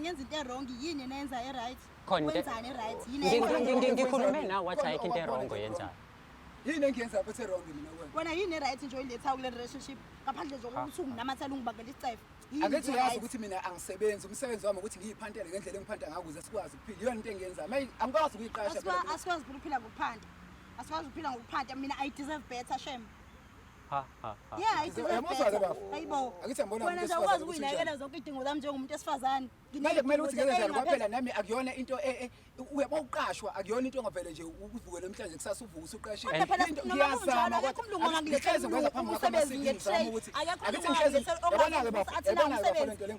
ngenza into wrong yini nenza right wenzani right yini ngikhulume nawe wathi ayikho into wrong yenzayo yini engiyenza phethe wrong mina wena yini right nje oyiletha kule relationship ngaphandle zokuthi unginamathela ungibangela isicefe akethi uyazi ukuthi mina angisebenzi umsebenzi wami ukuthi ngiyiphantele ngendlela engiphanta ngayo ukuze sikwazi ukuphila iyona into engiyenza angikwazi ukuyiqasha phela asikwazi ukuphila ngokuphanda asikwazi ukuphila ngokuphanda mina I deserve better shem yeah I deserve better hayibo akithi ngibona wena nje ukwazi ukuyinakela zonke idingo zami njengomuntu esifazane kumele ukuthi ngeke njalo kwaphela nami akuyona into uyabawuqashwa akuyona into ongavele nje uvuke namhlanje kusasa uvuke usuqashile into ngiyazama akekho umlungu ongangiletha ngikwenza phambi umsebenzi ngetrain akithi ngisheze yabona-ke bafo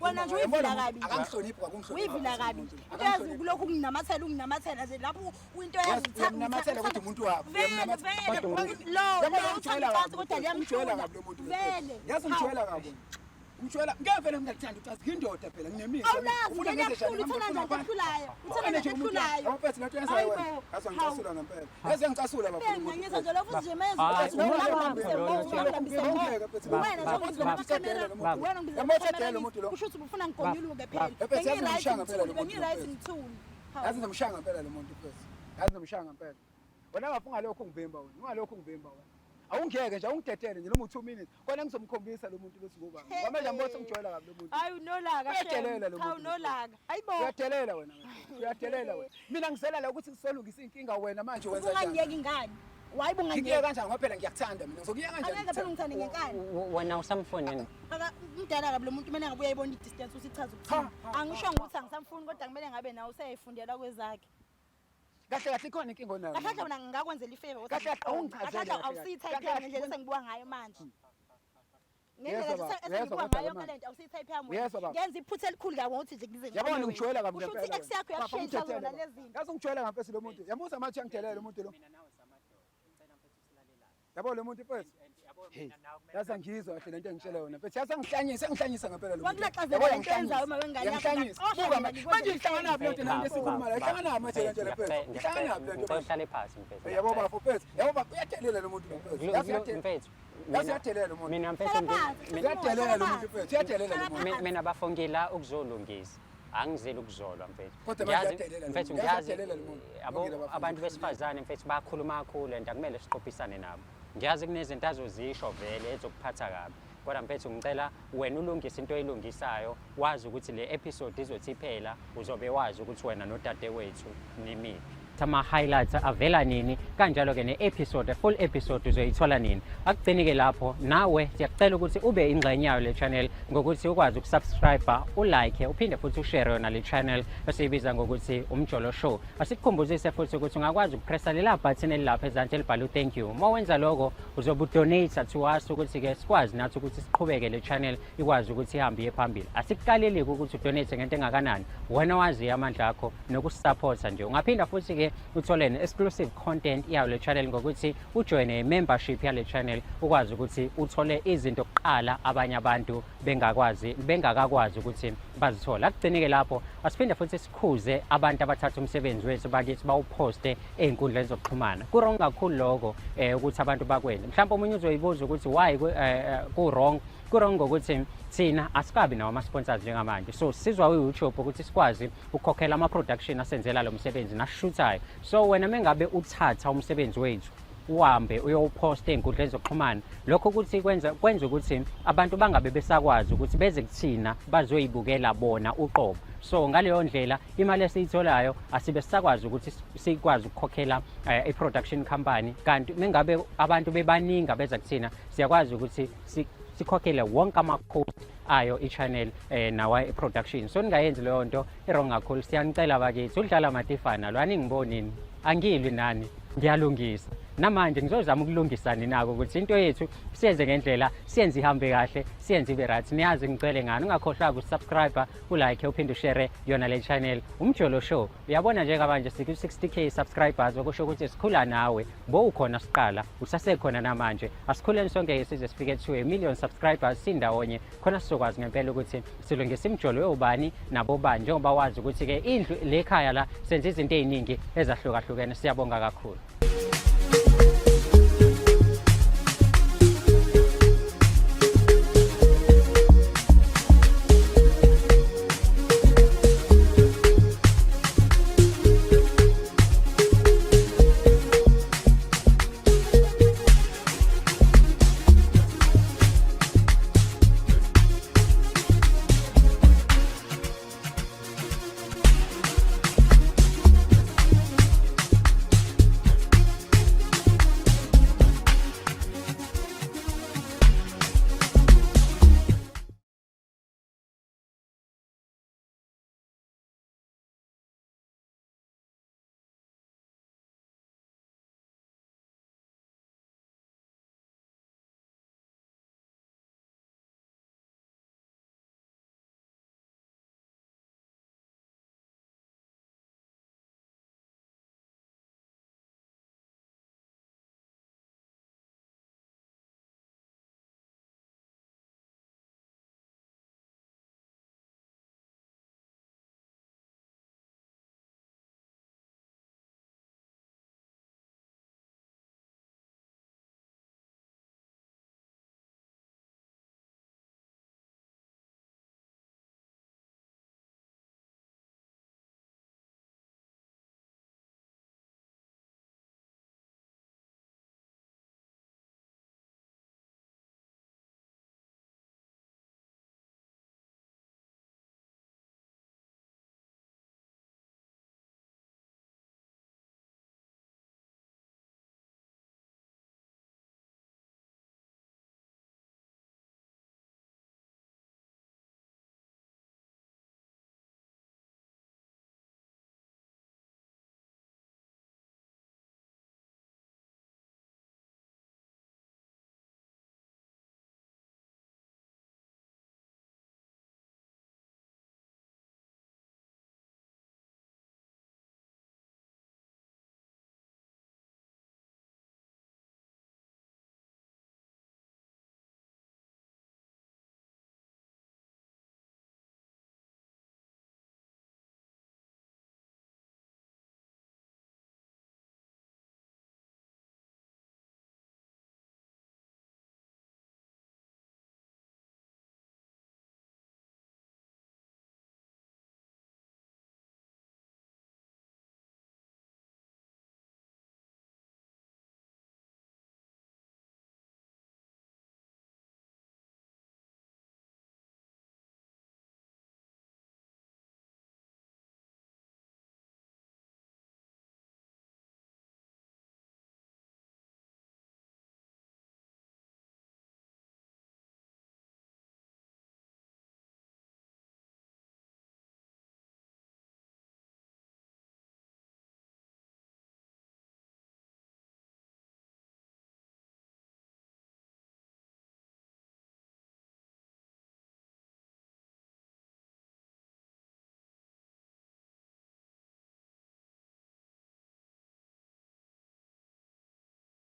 wena nje uyivila kabi akangihloniphi kwakungihloniphi uyivila kabi uyazi ukulokhu unginamathela nje lapho into yazi uyamnamathela kodwa umuntu wakho kodwa liyamjwayela kabi lo muntu vele yazi umjwayela kabi umjwayela ngevele ngingakuthanda ucazi ngindoda phela nginemizwa ufuna ngiyakhula uthanda nje ngikhulayo uthanda nje ngikhulayo awuphethe lento yenzayo wena azangicasula ngempela yazi ngicasula bafo ngiyenza nje lokho nje manje kusho ukuthi ufuna ngigonyuluke phela yazi ngimshanga phela lo muntu phela yazi ngimshanga phela wena ngafunga lokho ngivimba wena ungalokho ngivimba wena awungeke nje awungidedele nje noma 2 minutes kona ngizomkhombisa lo muntu bese ngoba ngoba nje mbothe ngijwayela kabi lo muntu hayi unolaka uyadelela lo muntu hayi unolaka hayibo uyadelela wena uyadelela wena mina ngisela la ukuthi sisolungisa inkinga wena manje wenza njani ungangiyeki ingane wayibo ngiyeke kanjani ngoba phela ngiyakuthanda mina ngizokuyeka kanjani angeke phela ngithande ngenkani wena usamfonini mdala kabi lo muntu mina ngabe uyayibona i-distance usichaza ukuthini angisho ukuthi angisamfuni kodwa kumele ngabe nawe useyifundela kwezakhe kahle kahle ikhona inkingo nayo kahle mina ngingakwenzela ifavor kahle kahle awungichazele kahle awusiyithayipi yami ngendlela esengibuka ngayo manje ngendlela esengibuka ngayo yonke lento awusiyithayipi yami ngenza iphutha elikhulu kabi ngokuthi nje ngize yabona ngijwayela kabi ngempela ukuthi ex yakho yashintsha zona lezi zinto yazi ngijwayela ngempela lo muntu yamusa mathi yangidelela lo muntu lo yabo lo muntu mfethu yazi ngizwa kahle lento engitshela yona mfethu yazi ngihlanyisa ngempela lo muntu wakulaqazela into enzayo uma wengane buka manje ihlangana naphi lento nami esikhuluma la ihlangana naphi manje lento le mfethu ihlangana naphi lento uhlale phansi mfethu yabo bafo mfethu yabo bafo uyadelela lo muntu mfethu yadelela lo muntu mina mfethu uyadelela lo muntu mfethu uyadelela lo muntu mina bafongela ukuzolungisa angizeli ukuzolwa mfethu mfethu ngiyazi abantu besifazane mfethu bayakhuluma kakhulu and akumele siqophisane nabo ngiyazi kunezinto azozisho vele ezokuphatha kabi kodwa mfethu ngicela wena ulungise into oyilungisayo wazi ukuthi le episode izothi iphela uzobe wazi ukuthi wena nodadewethu nimiphi ama-highlights avela nini kanjalo ke ne-episode full episode uzoyithola nini akugcini-ke lapho nawe siyakucela ukuthi ube ingxenye yayo le channel ngokuthi ukwazi ukusubscribe ulike uphinde futhi ushare yona le channel esiyibiza ngokuthi umjolo show asikukhumbuzise futhi ukuthi ungakwazi ukupressa lela button elilapha ezansi elibhalwe thank you uma wenza lokho uzobe udonate to us ukuthi-ke sikwazi nathi ukuthi siqhubeke le channel ikwazi ukuthi ihambe iye phambili asikukaleli-ke ukuthi udonate ngento engakanani wena waziyo amandla akho nokusupporta nje ungaphinda futhi-ke uthole ne-exclusive content yayo le channel ngokuthi ujoine i-membership yale channel ukwazi ukuthi uthole izinto kuqala abanye abantu bengakakwazi ukuthi bazithole akugcine-ke lapho asiphinde futhi sikhuze abantu abathatha umsebenzi wethu bakithi bawuposte ey'nkundleni zokuxhumana ku-wrong kakhulu lokho ukuthi abantu bakwenze mhlawumbe omunye uzoyibuza ukuthi why ku-wrong ngokuthi thina asikabi nawo ama-sponsors njengamanje so sizwa u-YouTube ukuthi sikwazi ukukhokhela ama-production asenzela lo msebenzi nasishuthayo so wena mengabe uthatha umsebenzi wethu uhambe uyowuposta ey'nkundleni zokuxhumana lokho ukuthi kwenza ukuthi abantu bangabe besakwazi ukuthi beze kuthina bazoyibukela bona uqobo so ngaleyo ndlela imali esiyitholayo asibe sisakwazi ukuthi sikwazi ukukhokhela i-production company kanti mengabe abantu bebaningi beza kuthina siyakwazi ukuthi sikhokhele wonke ama-cost ayo i-channel nawa i-production so ningayenzi leyo nto i-wrong kakhulu siyanicela bakithi udlala matifana lo aningibonini angilwi nani ngiyalungisa namanje ngizozama ukulungisa ninako ukuthi into yethu siyenze ngendlela siyenze ihambe kahle siyenze ibe right niyazi ngicele ngani ungakhohlwa ukusubscribe ulike uphinde ushare yona le channel umjolo show uyabona njengamanje siku 60k subscribers okusho ukuthi sikhula nawe bo ukhona siqala usasekhona namanje asikhuleni sonke size sifike to 1 million subscribers sindawonye khona sizokwazi ngempela ukuthi silungise imjolo yobani nabo bani njengoba wazi ukuthi ke indlu lekhaya la senze izinto eziningi ezahlukahlukene siyabonga kakhulu